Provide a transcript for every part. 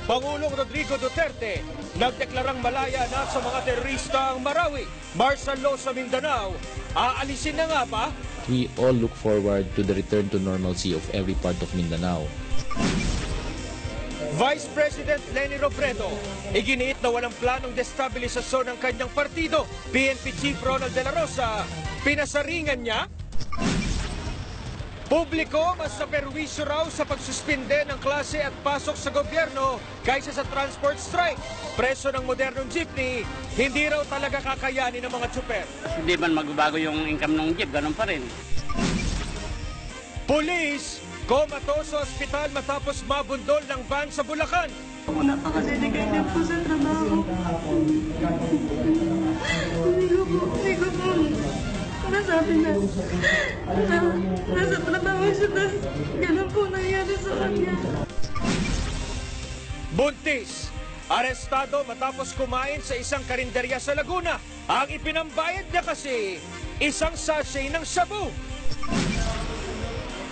Pangulong Rodrigo Duterte nagdeklarang malaya na sa mga terorista ang Marawi. Martial law sa Mindanao, aalisin na nga ba? We all look forward to the return to normalcy of every part of Mindanao. Vice President Leni Robredo, iginiit na walang planong destabilisasyon ng kanyang partido. PNP Chief Ronald De La Rosa, pinasaringan niya. Publiko, mas naperwisyo raw sa pagsuspinde ng klase at pasok sa gobyerno kaysa sa transport strike. Presyo ng modernong jeepney, hindi raw talaga kakayanin ng mga tsuper. Hindi man magbabago yung income ng jeep, ganun pa rin. Pulis, komato sa ospital matapos mabundol ng van sa Bulacan. Napaka-dedicated po sa trabaho. Hindi ko po nasabi na nasa trabaho siya na ganun po nangyari sa kanya. Buntis, arestado matapos kumain sa isang karinderya sa Laguna. Ang ipinambayad niya kasi isang sachet ng shabu.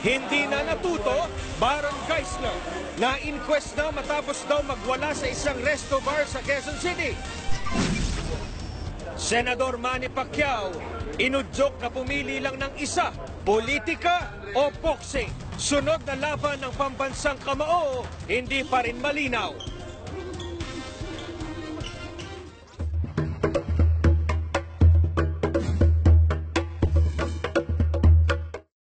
Hindi na natuto, Baron Geisler, na inquest na matapos daw magwala sa isang resto bar sa Quezon City. Senador Manny Pacquiao, inudyok na pumili lang ng isa, politika o boxing. Sunod na laban ng pambansang kamao, hindi pa rin malinaw.